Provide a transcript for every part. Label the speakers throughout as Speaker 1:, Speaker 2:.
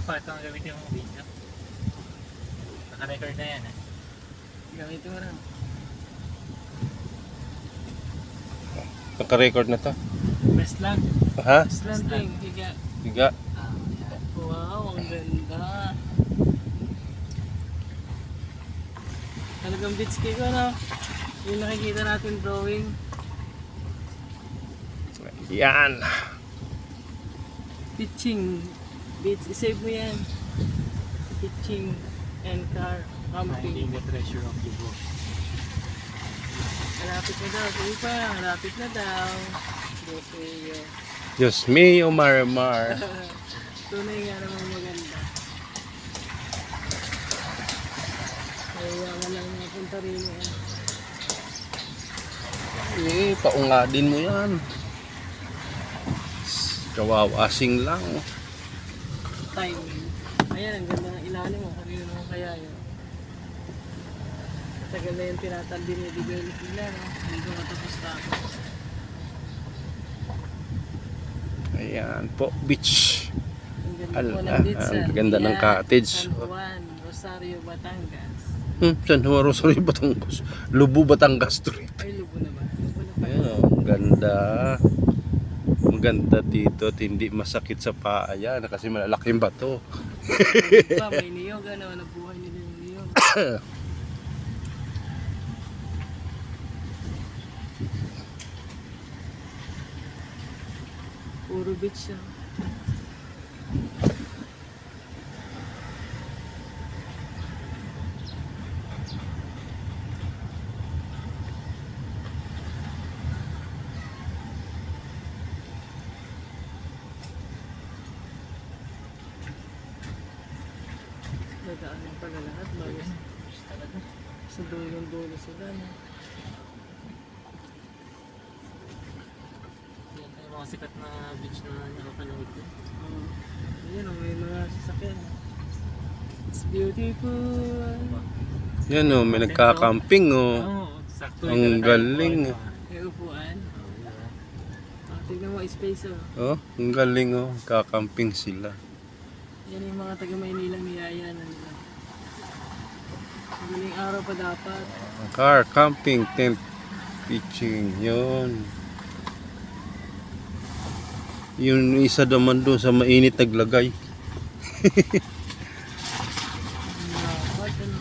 Speaker 1: pa ito ang gamitin mong video. Naka-record na yan eh.
Speaker 2: Gamitin mo lang.
Speaker 3: Naka-record na to.
Speaker 1: Best lang.
Speaker 3: Ha?
Speaker 2: Slanting, higa.
Speaker 3: Higa.
Speaker 2: Wow, ang ganda. Talagang beach cake ano? Yung nakikita natin drawing.
Speaker 3: Yan.
Speaker 2: Pitching. Beach, isave mo yan. Pitching and car
Speaker 1: Finding
Speaker 2: camping.
Speaker 1: the treasure of the book.
Speaker 2: Malapit na daw. Sige pa, malapit na daw. Okay.
Speaker 3: Diyos mío, Marimar.
Speaker 2: Tunay nga namang maganda. Kaya nga lang napunta rin yan.
Speaker 3: Paungadin mo yan. Kawawasing lang.
Speaker 2: Timing. Ayan, ang ganda ng ilalim mo. Kanino naman kaya yun. Tagal na yung dinidibelop nila, no? Hindi ko matapos-tapos.
Speaker 3: Ayan po, beach.
Speaker 2: Ang ganda po ng
Speaker 3: Ala,
Speaker 2: beach,
Speaker 3: ang ganda ng
Speaker 2: Yan,
Speaker 3: cottage.
Speaker 2: San Juan, Rosario, Batangas.
Speaker 3: San Juan Rosario, Batangas. Lubu, Batangas to rin.
Speaker 2: Ay, lubo na ba? Lubo na pa.
Speaker 3: Ayan, ang ganda. Ang ganda dito at hindi masakit sa paa yan kasi malalaking bato.
Speaker 2: Diba, may niyog, ano? Nabuhay nila yung niyog. Puro beach siya. Nadaanan pala lahat bago sa dulong-dulo sila. No?
Speaker 1: Yan yung mga sikat na beach na nakapanood ko.
Speaker 2: Ayan, may mga sasakyan. It's beautiful.
Speaker 3: Yan o, may nagkakamping o.
Speaker 1: Oo, sakto.
Speaker 3: Ang galing.
Speaker 2: May upuan. Tignan mo, space oh.
Speaker 3: Oh, ang galing o. Kakamping sila.
Speaker 2: Yan yung mga taga Maynila niyaya na nila. Madaling araw pa dapat.
Speaker 3: Car, camping, tent, pitching. Yun. Yung isa naman doon sa mainit naglagay.
Speaker 2: Dapat ano.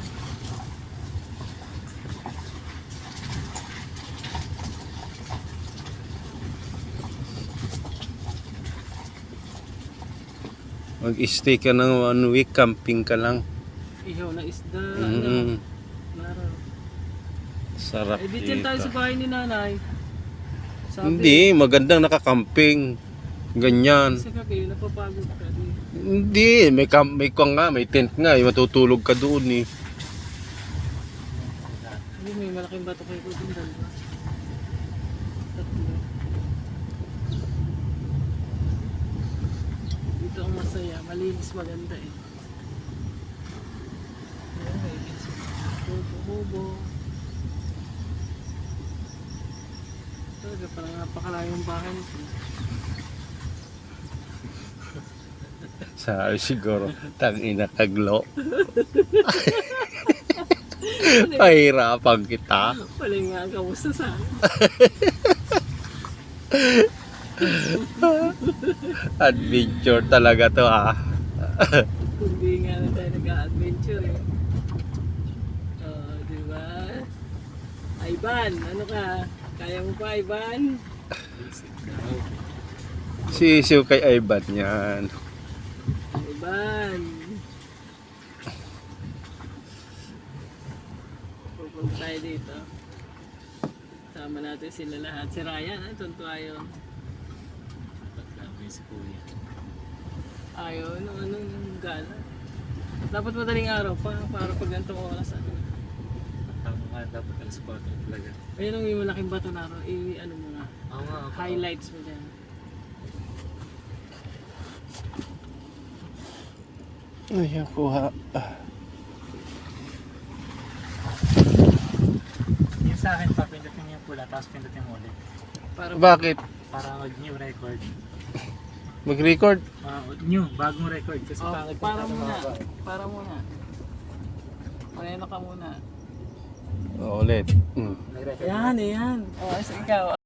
Speaker 3: Mag-stay ka ng 1 week, camping ka lang.
Speaker 2: Ihaw na isda.
Speaker 3: Mm.
Speaker 2: Laro.
Speaker 3: Sarap
Speaker 2: Eh, dito tayo sa
Speaker 3: dito.
Speaker 2: bahay ni nanay. Sabi,
Speaker 3: Hindi, magandang nakakamping. Ganyan.
Speaker 2: sa gabi, napapagod ka din.
Speaker 3: Hindi, may kwan nga, may tent nga, matutulog ka doon eh.
Speaker 2: Hindi, may malaking bato kayo ko din dalawa. Tatlo. Dito ang masaya, malinis maganda eh. Ayan, may hubo. Talaga parang napakalayong bahay nito.
Speaker 3: Sabi siguro, tangina kaglo. Pahirapan kita.
Speaker 2: Wala nga ang kamusta sa akin.
Speaker 3: Adventure talaga to ah.
Speaker 2: Hindi nga na tayo nag-adventure eh. Oh, diba? Ivan, ano ka? Kaya mo pa, Ivan?
Speaker 3: Sisiw kay Ivan yan.
Speaker 2: Ivan! Pupunta tayo dito. Sama natin sila lahat. Si Ryan, tuntua yun.
Speaker 1: Pagkabay si Kuya.
Speaker 2: Ayaw, anong gala. Dapat madaling araw pa, para pag ganitong oras. Ano.
Speaker 1: Tama nga, dapat alas 4 talaga.
Speaker 2: Ayun ang may malaking bato na ro. Ano mo nga.
Speaker 1: Oo nga.
Speaker 2: Highlights mo dyan.
Speaker 3: Ay, kuha.
Speaker 1: Yung sa akin pa, pindutin yung pula, tapos pindutin mo ulit.
Speaker 2: Para
Speaker 3: Bakit?
Speaker 1: Para mag-new record.
Speaker 3: Mag-record.
Speaker 1: New, bagong record. Kasi
Speaker 2: Oh,
Speaker 1: pangit
Speaker 2: para
Speaker 1: yung
Speaker 2: muna.
Speaker 1: mahaba.
Speaker 2: Para muna. Pareno ka muna.
Speaker 3: O, ulit.
Speaker 1: Nag-record.
Speaker 2: Yan, yan. Oh, ikaw.